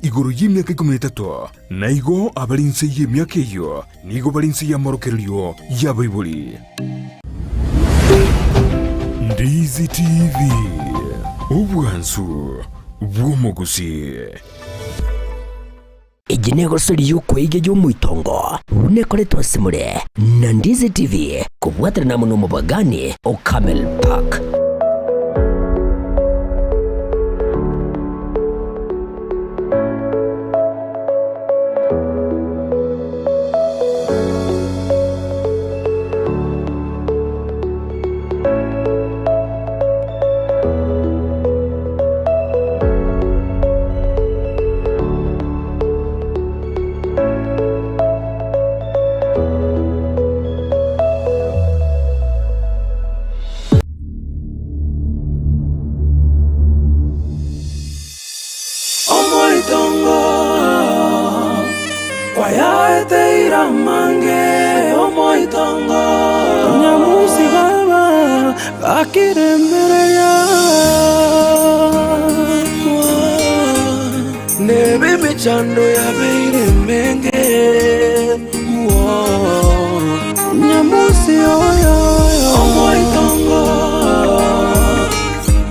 iguru y'imyaka 13 na igo abarinse y'imyaka iyo nigo barinse y'amorokerio y'abayibuli. Ndizi TV ubwansu bw'umugusi. Iginego sori yuko igeje umuitongo unekole twasimure na Ndizi TV kubwatira na muno mubagani o Camel Park. Nyamusi baba akirembereya nebe mechando ya beirembenge Nyamusi oyo omoitongo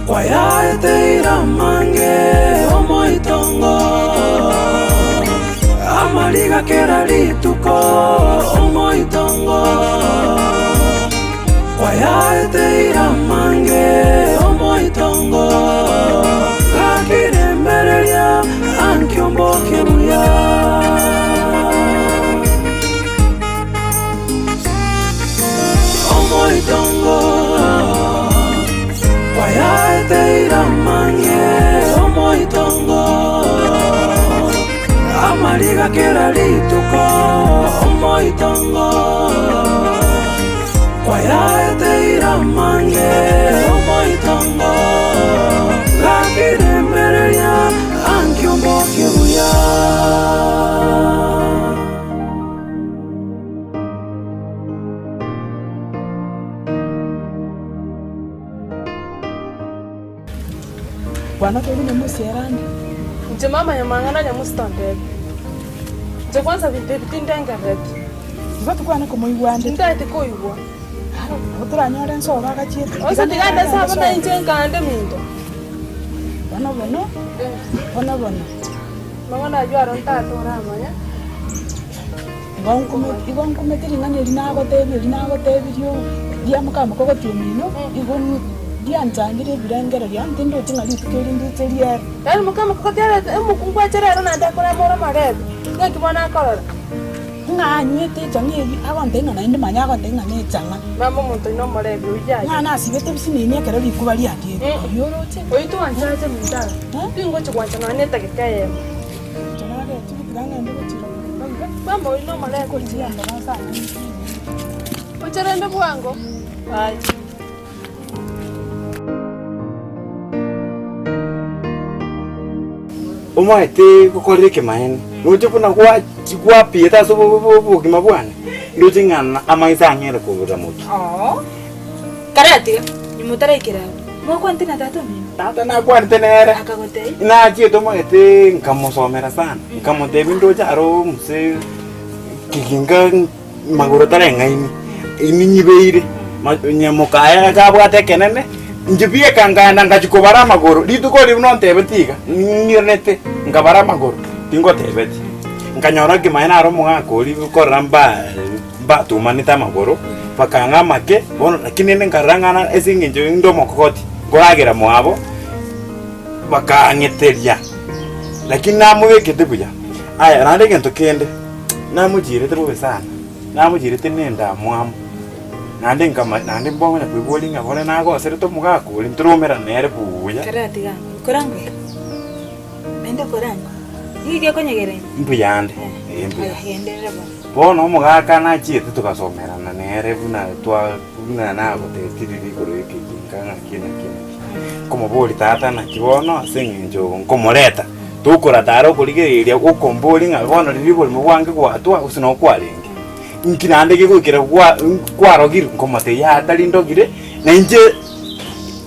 kwaya eteira mange omoitongo amaliga kera lituko omoitongo kwaya eteira mange omoitongo kakirembereria ankiomboke buya omoitongo kwaya eteira mange omoitongo amaliga kera lituko omoitongo kwaya eteira mange omoitongo lakirembereria ankiomboke buya Bwana tuli na musi yarani. Nje mama ya mangana ya mustande. Nje kwanza vindenga reti. Zatu kwana ko muigwande. Ndate ko yuwa. Otura nyore nso baka chete. Osa tigande saba na nje ngande mindo. Bono. Mangana jwaro ntato rama ya. Igon kumetiri ngane linago tebiryo. Dia mukama koko tiomino. Igon dia ntangire birangera dia ntindo tinga litukeri nditeria. Dali mukama koko tere mukungwa cherero na ndakora mora marebe. Ngeki bwana akorora. Nganywete jangi agondenga na indi manyako ndenga ne changa. Mama muntu ino marebe ujaje. Ngana sibete bisini kero likubali ati. Yoroche. Oitu anchaje mutara. Tingo chikwancha ngane takikaye. Janage tibiganga ndiko chiro. Mama ino marebe Ko jianda basa. Ucherende bwango. Ai. Omaete kukoreke maene noje kuna kwa pieta so bo kimabwana ndoje ngana amaisa ngere ko buramuki Karate ni mutara ikira mo kwantina tata mimi tata na kwa ntenere akagote ina chieto maete nkamusomera sana nkamote bindoje aro muse kikinga magoro tare ngaini iminyibeire nyamukaya kabwate kenene njibie kangana ngachikobara magoro lituko libno ntebetiga nirnete ngabara magoro tingo tebeti nganyora kimaina aro mugakori koramba ba tumanita magoro pakanga make bono lakini ngarangana esinginjo ndomo kokoti ngoragera mwabo bakangeteria lakini namubekete buya aya nande gento kende namujirete bobe sana namujirete nenda mwamu nande ngama nande mbona kwibolinga bona nago sereto mugakuri nturumera nere buya Karate ga korangwe Ende korangwe Ngiye konyegere mbuyande Henderera bono mugaka na chiete tukasomerana nere buna twa buna nago tetiri koro ikikanga kina como boli tata na kibono asenginjo nkomoreta tukora taro kuligereria ukombolinga bono libo mwange kwa atwa usino kwalengi nkinande gikukira kwa rogiri nkomate ya dalindogire na nje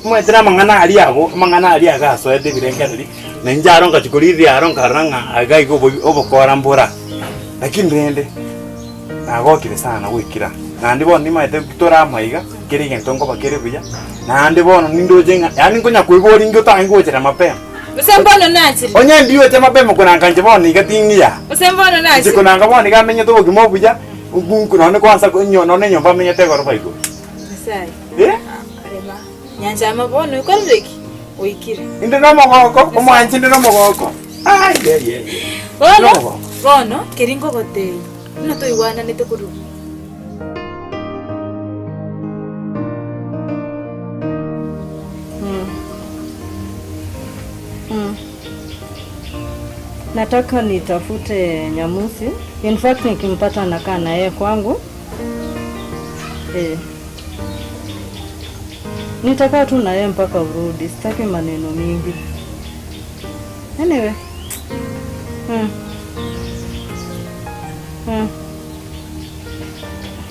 mwetera mangana ali abo mangana ali agaso ede birengereri nenja aronga chikurithi aronga ranga agai go obokora mbura lakini rende agokire sana gwikira nandi bono nimaete tora maiga kiri gentongo bakere buya nandi bono nindojenga yani ngonya kuigori ngyo tangochera mapema Usembono nachi. Onye ndiwe te mapema kuna nganje bono igatingia Usembono nachi. Kuna ngaboni gamenye to gimo buya ugunku none kwanza kunyo none nyomba menye te goro baiko Sai. Areba nyanja mabono ukoreki oikire inde no mogoko omwanchi inde no mogoko ai ye bono keringo gote no to igwana nete kuru Nataka nitafute Nyamusi. In fact nikimpata nakaa na yeye kwangu. Nitakaa tu na yeye mpaka urudi. Sitaki maneno mingi. Anyway.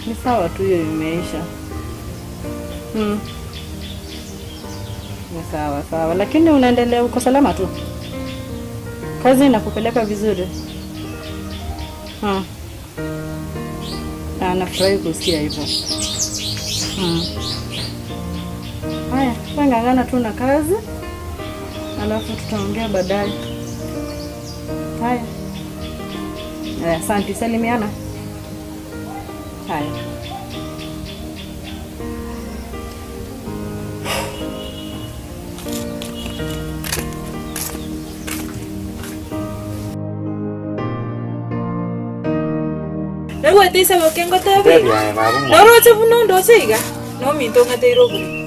Ni sawa tu, hiyo imeisha. Ni sawa. Lakini unaendelea, uko salama tu? Kazi inakupeleka vizuri? Nafurahi kusikia hivyo. Haya, ngangana tu na kazi. Alafu tutaongea baadaye. Haya. Asante, salimiana. Haya. Lewa tisa bokengo tabi. Noroche buno ndosiga. No minto ngatero buri.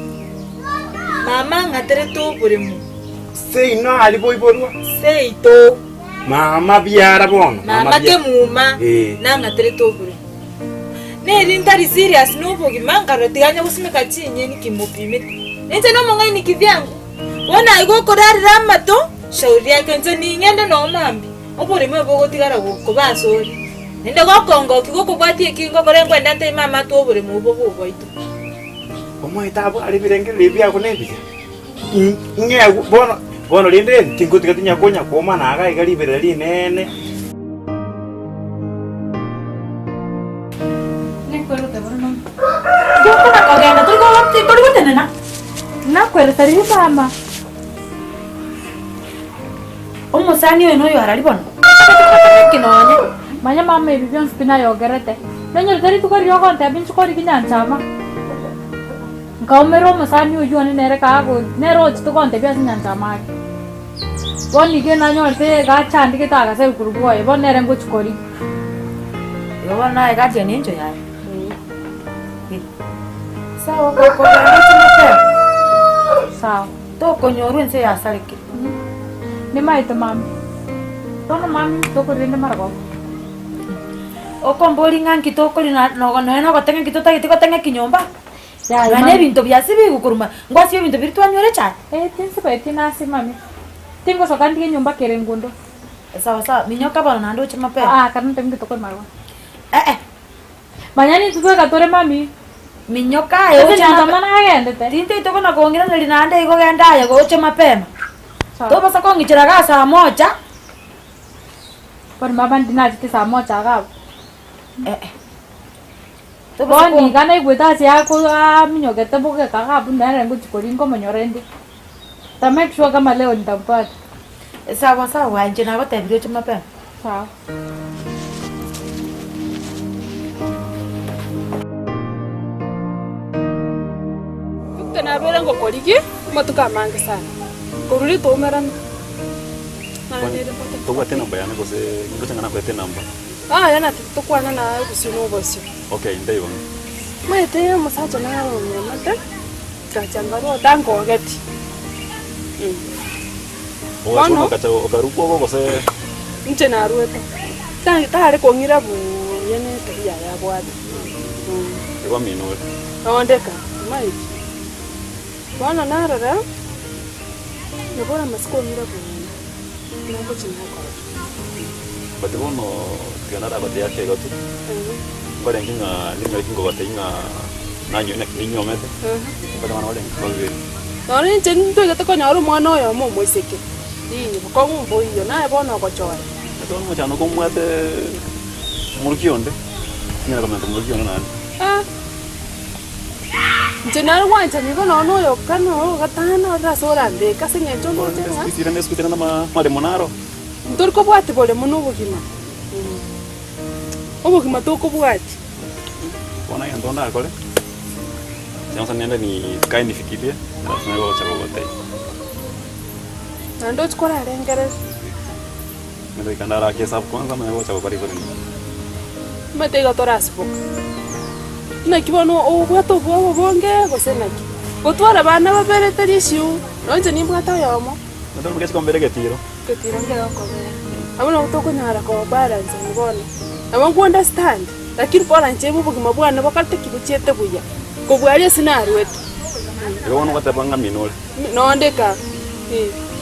Mama ngatere to buri mu. Sei no ali boy borwa. Sei to. Mama biara bono. Mama ke muma. Na ngatere to buri. Ne rintari serious no bogi mangaro tiganya kusimeka chinye ni kimupime. Nje no mongai ni kivyangu. Wona igo korari ramato. Shauri yake nje ni ngende no mambi. Oburi mwe bogo tigara go basori. Nende gokongo kigoko bwatie kingo korengwe ndate mama to buri mu bogo boito. Omo itabu ali birenge libya kunebi. Nge bono linde tinguti katinya konya koma na aga igali birali nene. Nekwero te bono. Doko na kagenda turiko tenena. Na kwero tari sama. Omo sani we no yo arali bono. Kinonya. Manya mama ibibion spina yogerete. Nanyo tari tukari yogonte abin chukori kinyanchama. Nkaumero masani ujua nere kago nero chitukonte pia sinyanchama. Boni ke nanyo te gachandi ke taga se kuruboye bon nere ngo chukori. Yo wana gaje ninjo ya. Sawa ko sawa. To konyoru nse ya saliki. Ni maito mami. Tono mami to ko rende margo. Okomboli nganki to ko lina no gotenga kitota kitiko tenga kinyomba. Ya bane bintu byasibi gukuruma. Ngwasi bintu birtwanywere cha. Tinsi ko etinasi mami. Tingo sokandi ke nyomba kerengondo. Sawa minyoka bana nando chima pe. Karno tenga to ko margo. Manyani tuwe katore mami. Minyoka yo chama mana agende te. Tinte to ko na kongira nande iko genda ya go chima pema. To basa ko ngichira ga saa moja. Por mama ndinati saa moja ga. Boni kana igweta sia ko minyoka te boke kaga bunda ngo chikoringo monyorende. Ta make sure kama leo nitampata. Sawa nje na bata video chama pema. Sawa. Na bera ngo koliki matuka manga sana koruri to meran to wate namba yana kose ndo tanga na kwete namba yana to kwana na kusino bosi. Okay ndai bang maite musacho na ro nyamata kachangaro dango geti Wano kacha okaruko go kose nche na rueta tare kongira bu yene tabia ya bwadi eba minwe ondeka maiti Bwana narara nabona masiko mirabu nako chinako bati bono tiganara bati yake gotu bale nginga linga kingo bati inga nanyo na kinyo mete bale wana wale ngobe nore chen to gata ko nyaru mwana oyo mo moiseke Ko ngumbo hiyo naye bono kochora. Ito mo chano ko mwate murkionde. Ngara ko mento murkionde na. Njenari wanja ni bono no yo kano gatana rasora de kasinge chondo tena. Sira neskutina na mare monaro. Ntor ko bwati bole muno bugima. Obugima to ko bwati. Bona yanto na kole. Sasa nenda ni kai nifikirie na tunayo chako wote. Nando chukora rengere. Ndio ikandara kesa kwanza mnayo chako karibu ni. Mate ga toraspo. Na kibono o bwato bwo bonge gosenaki. Gotwara bana babere tarishu. Nonje ni bwata yomo. Ndio mkesi kombere getiro. Getiro ngero ko. Abona utoko nyara ko balance ni bona. Abangu understand. Lakini bora nchemu bugima bwana bakarte kibuchete buya. Ko bwari scenario wetu. Ego wono katapanga minole. No ndeka.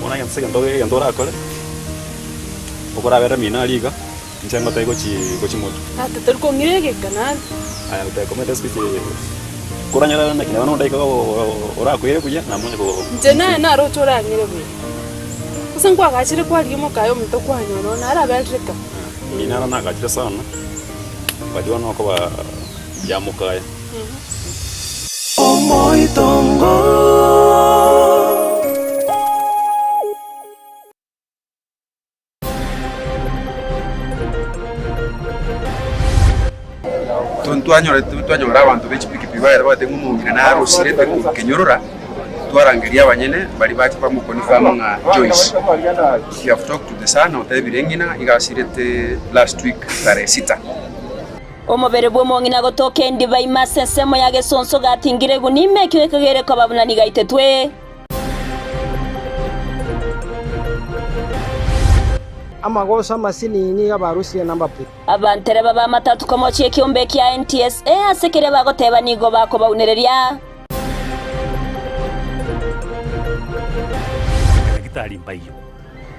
Bona yanse yanto rakole. Okora vera mina liga. Nchengo tai gochi moto. Ata terko ngirege kanan. Aya uta komete skiti. Kuranyara na kina wono dai ko ora ko yere kuya na mo ko. Njena na ro chora ngire buya. Usangwa gachire kwa limo kayo mto kwa nyono na ara beltrika. Mina na gachire sana. Badiwa no ko ba ya mukaya. Omoitongo twanyora abantu b'ekipikipi baera batenga omong'ina narusire kenyorora twarangeria abanyene bari baki bamukonifamu ng'a Joyce. We have talked to the son otebire ng'ina igasirete last week tarehe 6. Omobere bw'omong'ina gotoka endiba imase ensemo ya gesonso gatingire gunime kiwekagere kwa babunani gaitetwe. Amagosa masini abarusiye namba plate. Abantere baba matatu komochie kiombe kia NTSA asekere bagoteba nigo bako baunereria. Gitari mbayo.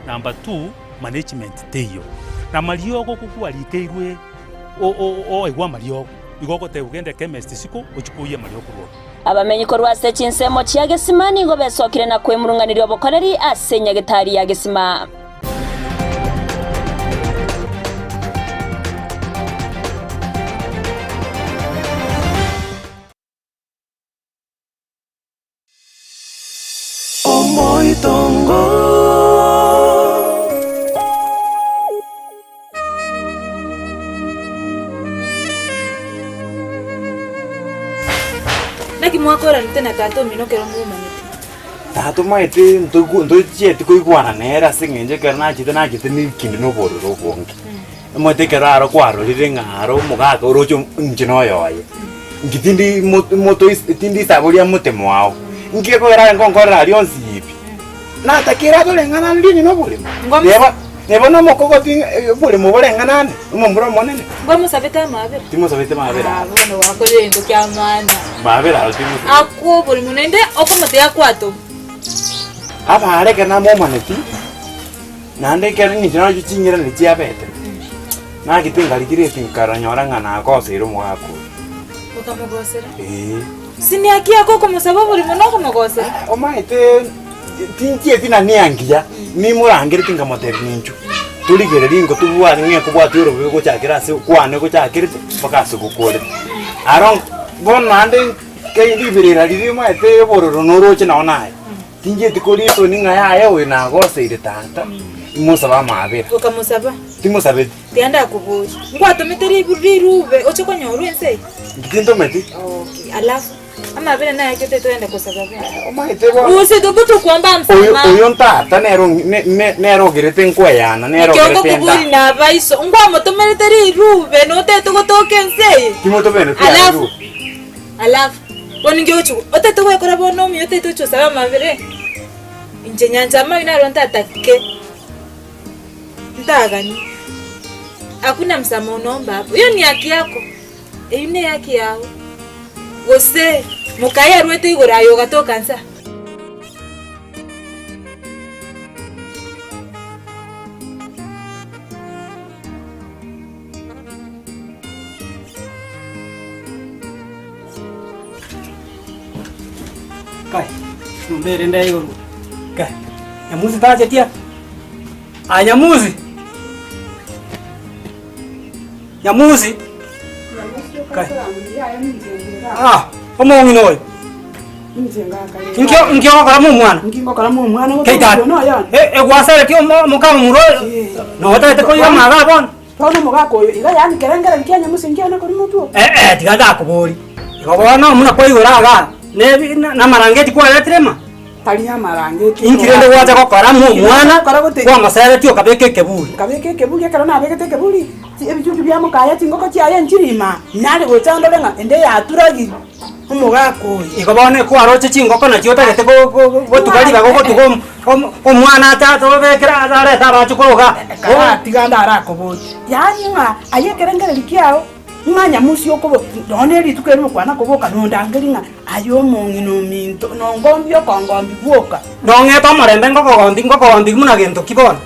Number 2 management teyo. Na mariogo kukualikeirwe o igwa mariogo. Igoko te ugende chemist siko uchikuye mariogo ro. Abamenyi ko rwase chinsemo chia gesimani ngo besokire na kwemurunganiri obokoreri asenya gitari ya gesima. Omoitongo Naki mwakora tena tato mino kero nguma niti. Tato maite ndo cheti kuigwana nera singenje kerna chite ni kindi no bodo ro bongi. Mote keraro kwaro rirengaro mugaka orocho njino yoye. Ngitindi moto tindi saboria mutemo wao. Ngiko era ngongora rionsi ipi. Na takira to lengana ndini no bole. Neba no mokoko tin bole mo bole ngana mo mbro monene. Ngomu sabeta mabere. Timo sabeta mabere. Ah, bueno wakore ndo kyamana. Mabere altimo. Akwo bole munende okomote yakwato. Aba areka na mo maneti. Nande kere ni jina juchinyira ni chiabete. Na gitinga likire tinkaranyora ngana akosero mwako. Ukamogosera? Sini akia koko musababu bole munoko mogosera. Omaite tintie tina niangia ni murangire tinga motebi ninchu tuligere ringo tubwari ngiye kubwati uro biko cyakira se kwane ko cyakire bakaso gukore aron bonande ke libirira lirimo ete bororo noroche naonaye tingie tikori so ninga yaye we na goseire tanta musaba mabira ukamusaba timusabe tianda kubuye ngwatomete rube ocho konyoru ense ngitinto meti okay alafu ama vile naye kete tuende kwa sababu. Omaite bo. Usidhubutu kuomba msamaha. Oyo ntata nero girete nkweyana nero girete. Kiongo kuburi na vaiso. Ngwa motomereteri rube no teto gotoke nse. Timoto bene. Alafu. Boninge ochu. Oteto we kora bono mi oteto ochu salama vile. Inje nyanja ama inaro ntata ke. Ntagani. Hakuna msamaha unaomba hapo. Hiyo ni haki yako. Eyune haki yao. Gose mukaya rwete igora yo gatoka nsa. Kai, mbere ndai goro. Kai. Ya muzi taje tia. Nyamuzi. Nyamuzi. Omongi noy. Nkyo karamu mwana. Ngingo karamu mwana Keita. Gwasere kyo mukama muro. No ta ko yo maga bon. Tono mugako iga yani kerengera bikya Nyamusi ngiana kuri mutu. Tiganda kubori. Igobona muna ko igoraga. Ne na marangeti kwa letrema. Talinya marangeti. Inkirende wacha ko karamu mwana. Kwa masere tyo kabeke kebuli. Kabeke kebuli kana na beke kebuli. Ebijuju bya mukaya tingoko kya njirima. Nari gotando lenga ende ya turagi. Umugako igobone ko aroche chingoko na chiota gete go tukali ba go tuko omwana ta to bekira are ta ba chukoga tiganda arako bo yani nga ayekerengera likiao nga Nyamusi okobo done litukere mukwana koboka nondangelinga ayo mongi no minto no ngombi okongombi buoka donge to marembe ngoko gondi muna gento kibona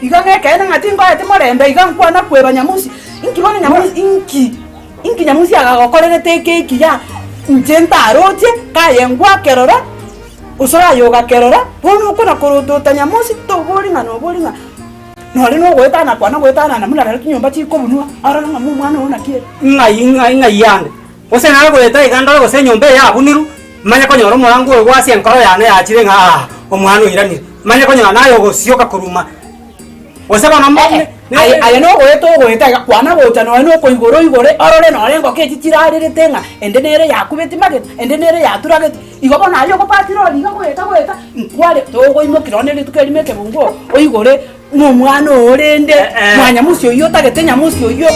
igane kene ngati ngo ati marembe igankwana kweba Nyamusi inkibona Nyamusi inki Nyamusi agagokorere teke ikiya njenta aroje kayengwa kerora usora yoga kerora bono kuna kurututa Nyamusi to bolinga no bolinga nori no gwetana kwana gwetana na mulala kinyomba chiko bunwa arana ngamu mwana ona kie ngai yande ose na gweta iganda go se nyombe ya buniru manya konyoro murangu gwasi enkoro yane yachire nga omwana irani manya konyora nayo go sioka kuruma ose bana mbone aye no gweta kwana gota no ko igore arore no rengo ke chitirarire tenga endenere yakubeti market endenere yaturage igobona ayo ko patiro liga gweta nkware to go imokirone litukeri meke bungo oigore no mwana orende mwanya Musi oyo tagete Nyamusi oyo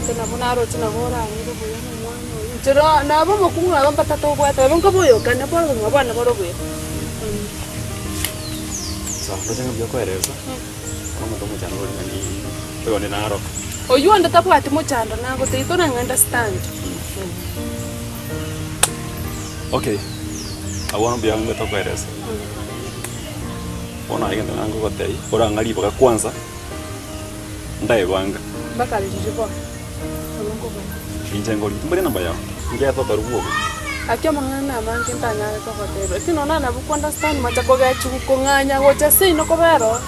tena bonaro tena bora ni boyo mwana oyo tero na bomo kunga bambata to gweta bonko boyo kana bora ngabana bora boyo Ndajanga byakohereza kama ndo mujana uri ngani pegone naro oyu anda tapu ati muchanda nango teito na understand okay awona byanga takohereza ona igenda nango gotei ora ngari boga kwanza ndaibanga bakali jibo olongo ba injengo limbere namba yawo ngiya to barugo akyo mangana manke ntanyale to hotelo tinona na buku understand machako ga chuko nganya gocha sino kobero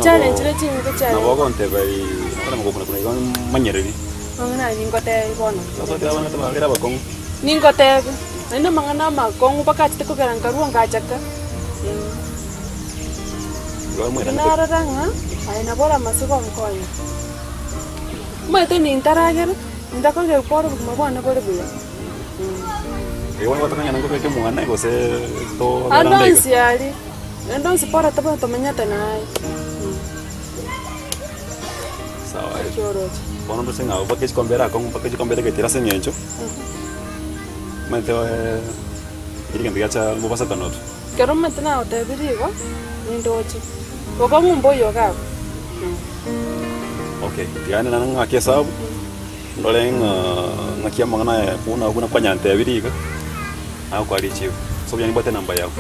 challenge le chingo challenge na bogo ntebei kana mgo kuna manyereri mangana ningote bono sasa dia bana tabagira bakong ningote nenda mangana makong pakati ko garanga ruanga chaka nara ranga ai na bora masiko mkoyo mate ni ntaragera ndako ge poro mabwana bore buya ewa watakanya nango peke mwana go se to andonsi ali andonsi pora taba tomenyata naye sawa choroje bono ndo senga package kombera ko package kombera ke tirase nyencho mate iri kan biacha mo pasa tanot kero mate na otebirigo nindoche boko mumboyo ga okay tiane na nga kia sabu ndole ngakia mangana kuna kwanya ntebiriga ako ali chiu so byani bote namba yao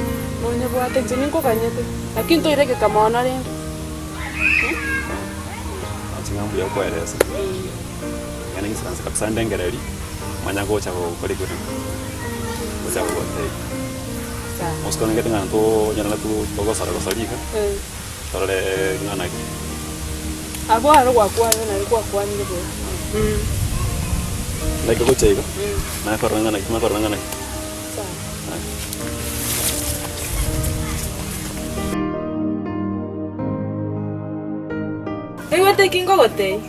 onye bwate jini ko kanyete lakini to ireke kama ona rende achingambu ya kwaeleza yana instance kabisa ndengereri manyango cha ko kali kuna bote bote sa moskona ngete nganto nyana tu togo sara kosalika tore ngana ki abo haro kwa na kwa kwa ni bo na ko chego na faranga na Iwete kingo gote.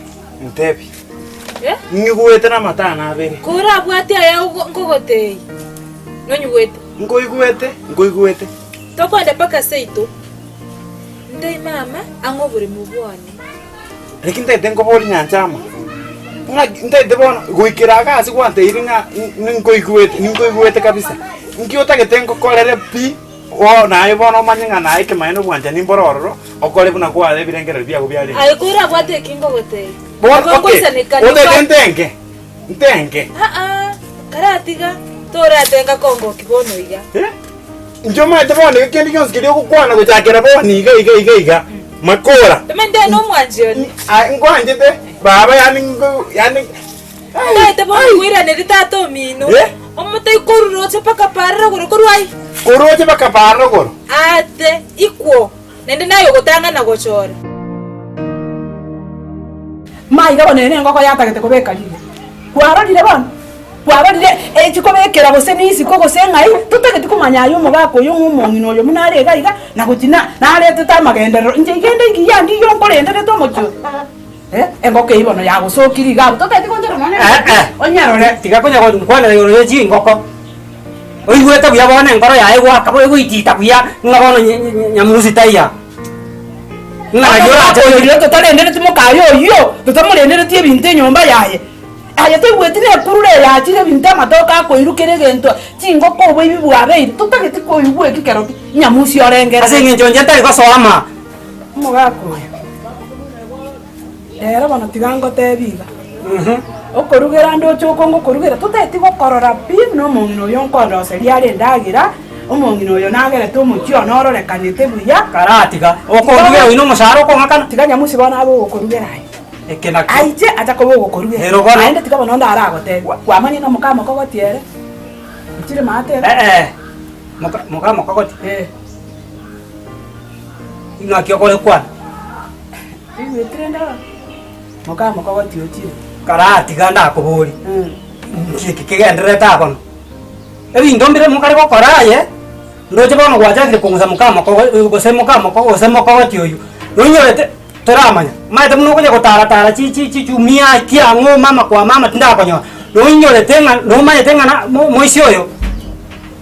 Ntepi. Ngiguete na matana abere. Kura bwati aya ngogote. Nonyuwete. Ngoiguete. Tokwenda paka seito. Ndai mama angobure mubwane. Lakini tete ngobori nyanchama. Ntete bona guikira kasi kwante iringa ngoiguete kabisa. Ngiota getengo kolere pi. O na ibona manyinga na ike mayeno bwanja nimbororo okole buna kwa le birengere bya gubyali ay kura bwate kingo gote bon okay ntenge karatiga tora tenga kongo kibono iga njoma tebone kendi kyonse kiri okukwana gutakera boni iga makora temende no mwanjoni ngwanje te baba yani ay tebone wira ne ritato mino omote koruro chapaka parra koroi Koroje bakapano goro. Ate ikwo. Nende nayo gotanga na gochora. Mai gabo nene ngoko yatagete kubeka lile. Kwarorire bana. Kwarorire chikobekera gose nisi koko sengai tutagete kumanya yo mugako yo ngumongino yo munare gaiga na gutina nare tutamagendero nje igende ikiyandi yo nkorendere to mocho. Engoko ibono ya gusokiri gabo tutagete konjero nane. Onyarore tigakonya go nkwana yo yeji ngoko. Oigwete buya bone ngoro yae gwaka bo igwitita buya ngabono nyamusi taiya. Ngayora tutarendere tumukayo yo tutamurendere tie binte nyomba yaye. Aya tegwetire kurure yakire binte matoka ko irukere gento chingoko bo ibibu abeire tutagete ko ibwe kikero nyamusi orengera. Ase ngenjo njata ko soama. Mugako. Era bana tigango tebiga. Okorugera ndo choko ngokorugera tutete gokorora pi no mongino yonkondo seriale ndagira omongino yo nagere to muchio norore kanete buya karatiga okorugera ino musaro ko ngakana tiganya musi bana abo okorugera ekena aije ata ko okorugera ero bana ende tiga bana ndara gote kwamani no mukama ko gotiere chire mate mukama ko goti ingakio kole kwana iwe trenda mukama ko gotio chire karati ganda akuburi kigendere takono ebi ndombire mukari ko koraye ndoje bono gwajagire kunguza mukama ko gose mukama ko gose mukama tioyu nonyorete toramanya maite muno kuje gutara chi chumia kia ngo mama kwa mama tindakonyo nonyorete nga no maite nga na moisi oyo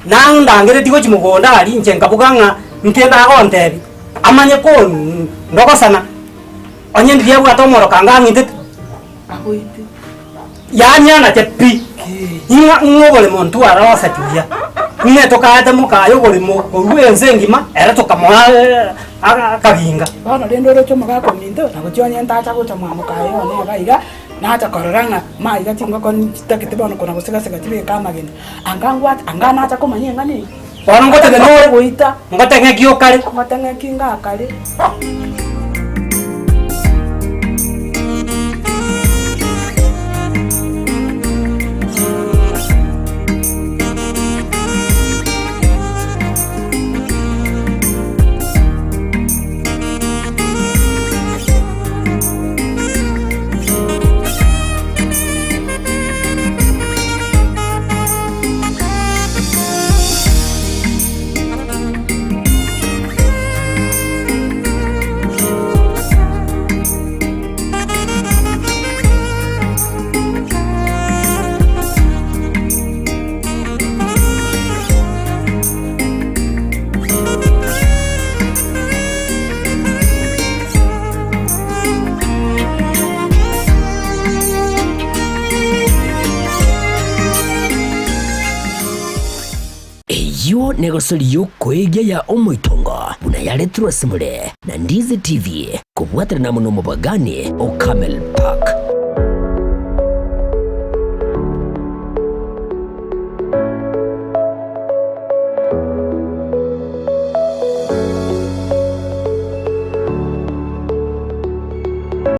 nang ndangire tigo chimugonda ali njenga buganga nkenda agontebi amanye ko ndokosana onye ndiye bwatomoro kanga ngite ahoite yanyana tepi inga ngobole montu arasa tuya ne tokaate mukayo gole mo ruenze ngima era tokamoa akabinga bana rendo rocho magako mindo na gochonya ntacha gocha mwamukayo ne baiga na ata kororanga maiga tingo kon takete bana kona gosega sega tibe kama gene angangwa angana ata komanye ngani bana ngote no goita ngote ngekio kale ngote ngekinga kale Yo negosori kwegya ya omoitongo buna yaletro simule na Ndizi TV kubwatira na muno mubagani o Camel Park.